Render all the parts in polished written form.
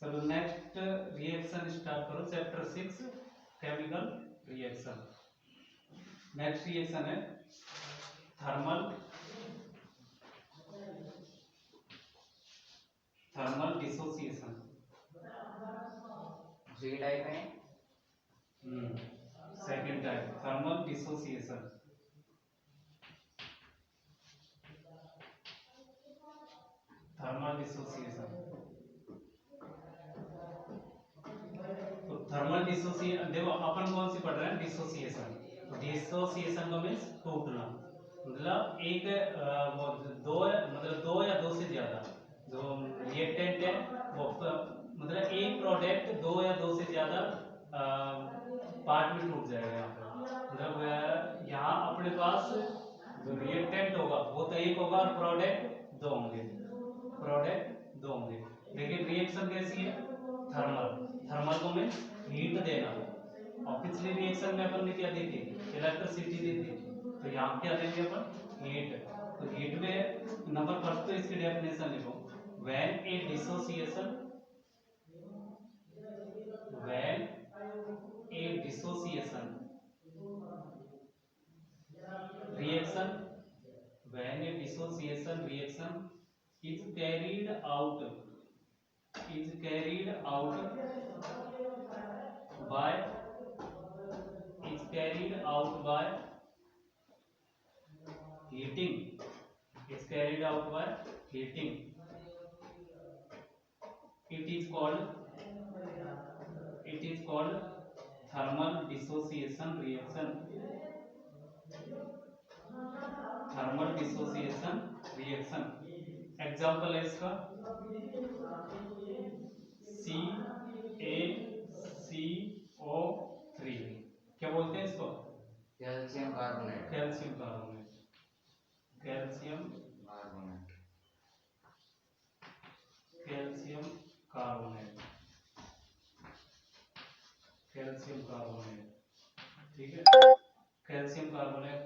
चलो next reaction start करो, chapter 6 chemical reaction. Next reaction है थर्मल डिसोसिएशन। जी type है। Second type thermal dissociation. Thermal dissociation, तो thermal dissociation देखो अपन कौन सी पढ़ रहे हैं, डिसोसिएशन। डिसोसिएशन का मीन्स टूटना, मतलब एक दो मतलब दो या दो से ज्यादा जो रिएक्टेंट है वो मतलब एक प्रोडक्ट दो या दो से ज्यादा पार्ट में टूट जाएगा। यहाँ पे मतलब यहाँ अपने पास जो रिएक्टेंट होगा वो तो एक होगा और प्रोडक्ट दो होंगे, प्रोडक्ट दो होंगे। लेकिन रिएक्शन कैसी है, थर्मल। थर्मल को मीन्स हीट देना। और पिछली रिएक्शन में अपन ने क्या दी थी, इलेक्ट्रिसिटी दी थी, तो यहाँ क्या देंगे अपन, हीट। तो हीट में नंबर फर्स्ट तो इसकी डेफिनेशन लिखो, when A dissociation, when A dissociation reaction, when a dissociation reaction is carried out by heating, is carried out by heating, it is called thermal dissociation reaction, thermal dissociation reaction. Example है इसका CaCO3, क्या बोलते हैं इसको, calcium carbonate. Calcium carbonate, calcium carbonate, calcium carbonate, calcium carbonate, ठीक है, calcium carbonate.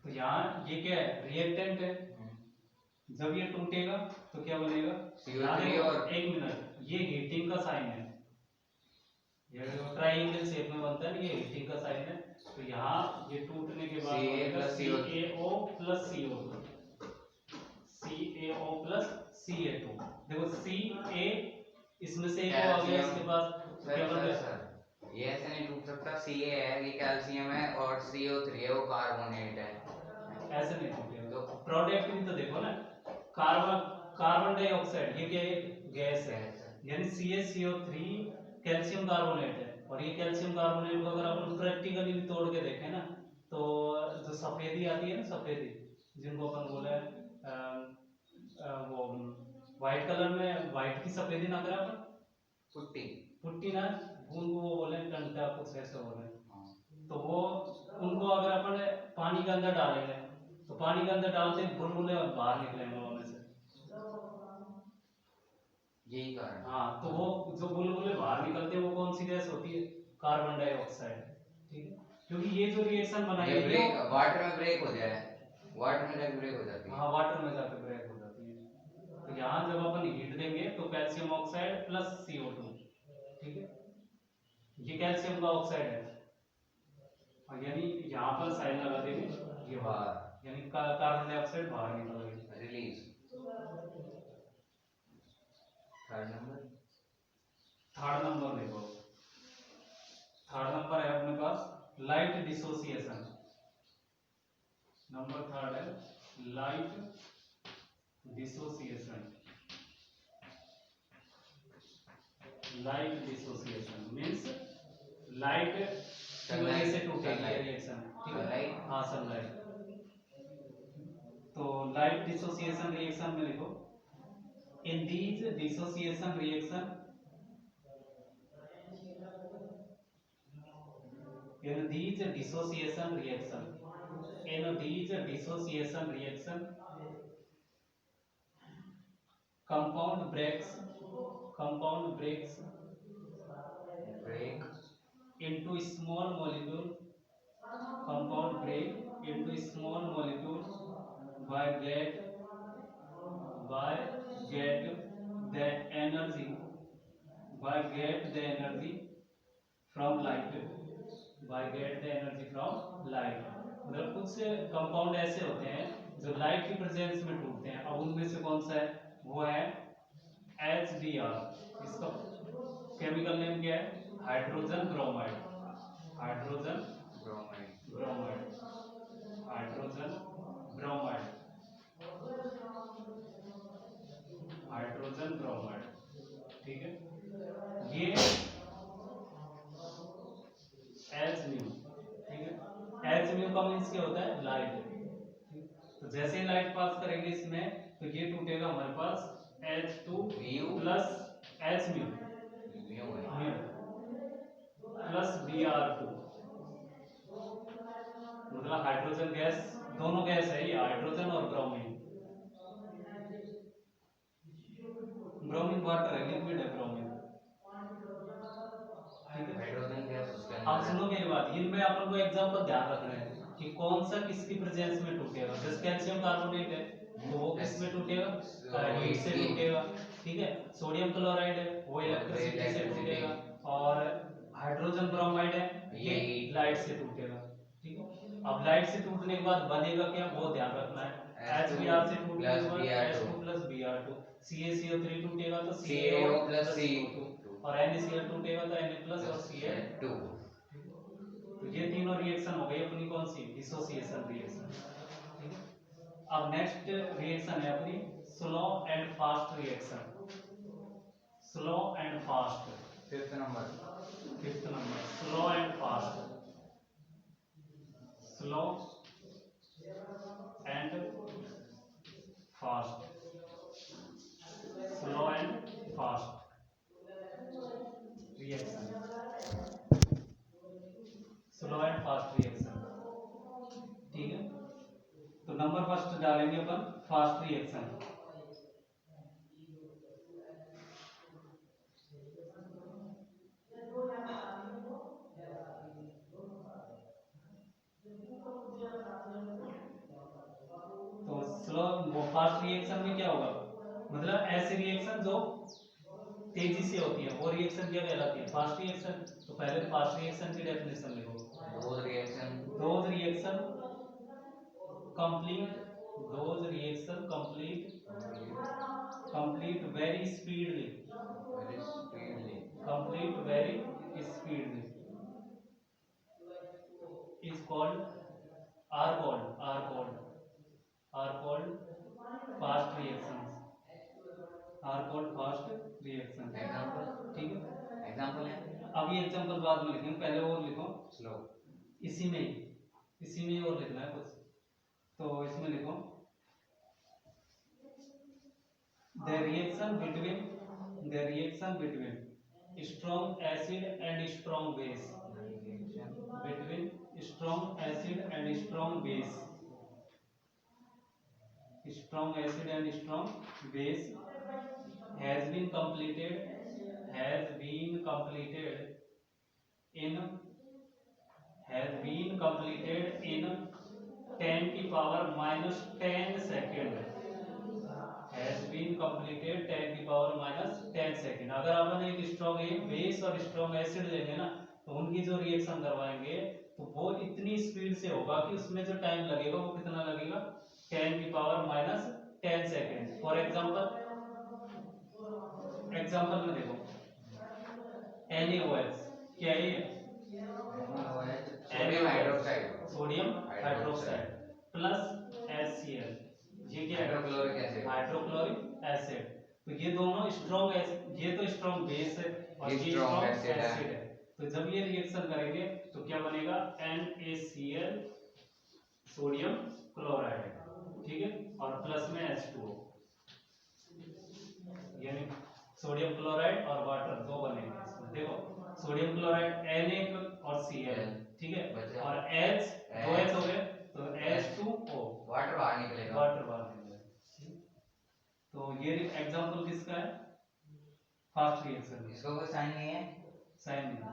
तो यहाँ ये क्या है, रिएक्टेंट है। जब ये टूटेगा तो क्या बनेगा, और एक मिनट, ये हीटिंग का साइन है, ये ट्रायंगल शेप में बनता है, ये हीटिंग का साइन है। तो यहाँ ये टूटने के बाद बनेगा CaO plus CO2, CaO plus Ca2। देखो Ca इसमें से एक आ गया, इसके पास क्या बन गया, ये ऐसे नहीं टूट सकता। Ca है, ये कैल्शियम है, और CO3 है, वो कार्बोनेट है। ऐसे नहीं टूटेगा। तो प्रोडक्ट भी तो देखो ना, कार्बन डाइऑक्साइड, ये क्या है, गैस है, यानी CaCO3 कैल्शियम कार्बोनेट है। और ये कैल्शियम कार्बोनेट को अगर अपन प्रैक्टिकली भी तोड़ के देखें ना, तो जो सफेदी आती है ना, सफेदी जिनको अपन बोले वो व्हाइट कलर में, व्हाइट की सफेदी ना करें अपन, पुट्टी पुट्टी ना, उनको वो बोले टंटा, कुछ ऐसा बोले। तो वो उनको अगर अपन पानी के अंदर डालेंगे तो पानी के अंदर डालते ही बुलबुले बाहर निकलेंगे उनमें से, यही कारण। हाँ, तो वो जो बुलबुले बाहर निकलते हैं वो कौन सी गैस होती है, कार्बन डाइऑक्साइड, ठीक है। क्योंकि ये जो रिएक्शन बनाई है, ब्रेक वाटर में ब्रेक हो जाए, वाटर में जाके ब्रेक हो जाती है। हाँ, वाटर में जाके ब्रेक हो जाती है। तो यहाँ जब अपन हीट देंगे तो कैल्शियम ऑक्साइड प्लस CO2, ठीक है, ये कैल्शियम का ऑक्साइड है, और यानी यहाँ पर साइन लगा देंगे, ये बाहर, यानी कार्बन डाइऑक्साइड बाहर निकल गई, रिलीज। थर्ड नंबर देखो, थर्ड नंबर है अपने पास लाइट डिसोसिएशन। नंबर थर्ड है light dissociation. Light dissociation means light की वजह से टूटेगी रिएक्शन, ठीक है, हाँ, सनलाइट। तो लाइट डिसोसिएशन रिएक्शन में लिखो, in these dissociation reaction, in these dissociation reaction, compound breaks break into small molecule, compound break into small molecules by by get the energy from light, by get the energy from light। मतलब कुछ compound ऐसे होते हैं जो light की presence में टूटते हैं। अब उनमें से कौन सा है? वो है HBr। इसका केमिकल नेम क्या है? Hydrogen bromide. Hydrogen bromide. Hydrogen bromide. Hydrogen bromide. ठीक है, ये एच म्यू। ठीक है, एच म्यू का मीन्स क्या होता है? लाइट। तो जैसे लाइट पास करेंगे इसमें तो ये टूटेगा हमारे पास H2 plus H mu plus Br2। मतलब हाइड्रोजन गैस, दोनों गैस है ये, हाइड्रोजन और ब्रोमीन। ब्रोमीन वाटर है, लिक्विड है ब्रोमीन। ठीक है, हाइड्रोजन गैस उसके अब अंदर है। सुनो मेरी बात, इनमें अपन को एग्जांपल ध्यान रखना है कि कौन सा किसकी प्रेजेंस में टूटेगा। जैसे कैल्शियम कार्बोनेट है तो वो किस में टूटेगा? हीट से टूटेगा। ठीक है, सोडियम क्लोराइड है वो इलेक्ट्रिसिटी से टूटेगा, और हाइड्रोजन ब्रोमाइड है ये लाइट से टूटेगा। ठीक है, अब लाइट से टूटने के बाद बनेगा क्या, वो ध्यान रखना है। HBr से टूटने के बाद H2 प्लस Br2, CaCO3 टूटेगा तो CaO प्लस CO2, और NaCl टूटेगा तो Na प्लस और Cl2। तो ये तीनों रिएक्शन हो गई अपनी कौन सी? Dissociation reaction. ठीक है, अब नेक्स्ट रिएक्शन है अपनी slow and fast reaction. Slow and fast, fifth number slow and fast. Slow and fast, slow and fast reaction. Slow and fast reaction. ठीक है, तो नंबर फर्स्ट डालेंगे अपन फास्ट रिएक्शन। तो स्लो फास्ट रिएक्शन में क्या होगा? मतलब ऐसे रिएक्शन जो तेजी से होती है वो रिएक्शन क्या कहलाती है? Fast reaction. तो पहले फास्ट रिएक्शन की डेफिनेशन लिखो। Those reaction complete, those reaction complete very speedily, complete very speedily is called are called fast reactions, are called fast reactions। Example ठीक है, एग्जांपल है। अब ये एग्जांपल बाद में लिखेंगे, पहले और लिखो स्लो। इसी में ही और लिखना है कुछ। तो इसमें लिखो the reaction between strong acid and strong base, between strong acid and strong base, strong acid and strong base has been completed in 10 की power minus 10 second, has been completed 10 की पावर माइनस 10 सेकेंड। अगर अपन एक strong एक base और strong acid लेंगे ना तो उनकी जो रिएक्शन करवाएंगे तो वो इतनी स्पीड से होगा कि उसमें जो टाइम लगेगा वो कितना लगेगा? 10 की power minus 10 second. For example में देखो NaOH क्या है ये? Sodium hydroxide, sodium hydroxide plus HCl, ये क्या है? Hydrochloric acid. तो ये दोनों स्ट्रॉन्ग एसिड, ये तो स्ट्रॉन्ग बेस है और ये स्ट्रॉन्ग एसिड है। तो जब ये रिएक्शन करेंगे तो क्या बनेगा? NaCl sodium chloride. ठीक है, और प्लस में H2O, यानी सोडियम क्लोराइड और वाटर दो बनेंगे इसमें। देखो सोडियम क्लोराइड Na और Cl, ठीक है, और H दो H हो गए तो H2O, वाटर बाहर निकलेगा। तो ये एग्जांपल किसका है? Fast reaction. इसका कोई साइन नहीं है, साइन नहीं।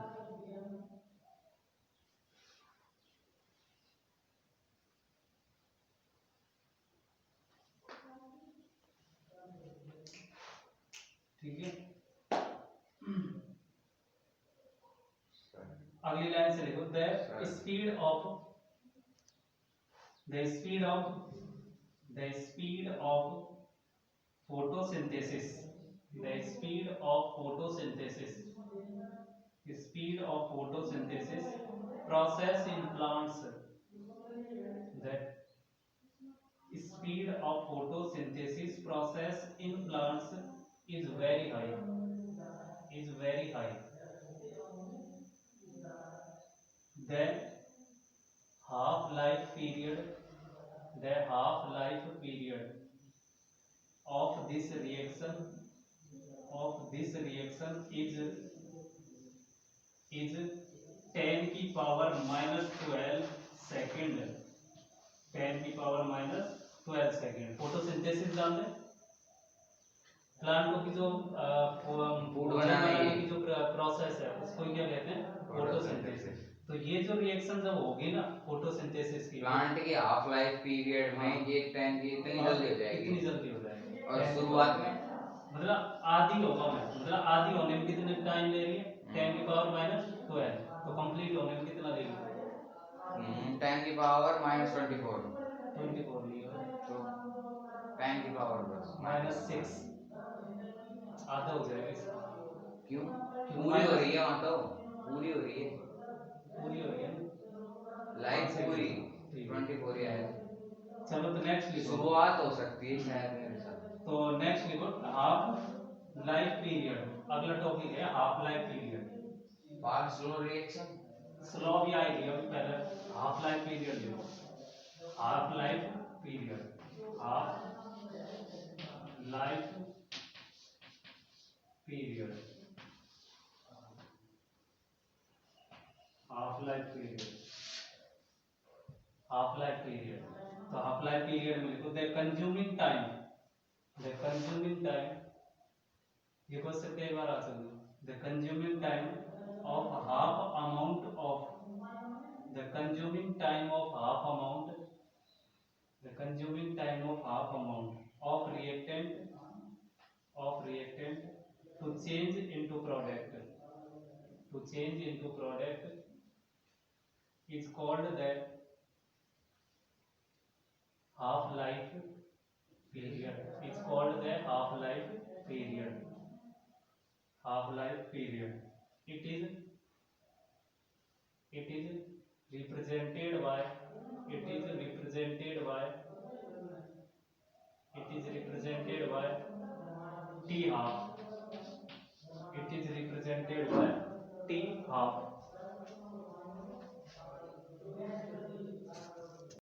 ठीक है। अगली लाइन से लिखो the speed of photosynthesis process in plants the speed of photosynthesis process in plants is very high the half life period of this reaction is 10 की पावर -12 सेकेंड 10 की पावर -12 सेकेंड। फोटोसिंथेसिस जानते हैं प्लांटों की जो food भोजन बनाने की जो प्रोसेस है उसको क्या कहते हैं फोटोसिंथेसिस। तो ये जो रिएक्शन जब होगी ना फोटोसिंथेसिस की प्लांट की हाफ लाइफ पीरियड में ये 10 की इतनी जल्दी हो जाएगी। इतनी जल्दी हो जाएगी और शुरुआत में मतलब आधी होगा मैं मतलब आधी होने में कितने टाइम ले रही है 10 की पावर -12 तो कंप्लीट होने में कितना लेगी 10 की पावर -24 24 नहीं होगा तो 10 की पावर बस -6 आधा हो जाएगा इसका। क्यों पूरी हो रही है वहां तो पूरी हो रही है पूरी हो रही है लाइफ पूरी ठीक है। 24 है। चलो तो नेक्स्ट लिखो शुरुआत हो सकती है शायद मेरे साथ। तो नेक्स्ट लिखो हाफ लाइफ पीरियड। अगला टॉपिक है half life period. Fast slow reaction slow भी आएगी अभी पहले हाफ लाइफ पीरियड लिखो half life period half life period तो हाफ लाइफ पीरियड में लिखो द कंज्यूमिंग टाइम ये क्वेश्चन कई बार आ सकते the consuming time of half amount of reactant to change into product is called the half life period. It is represented by T half.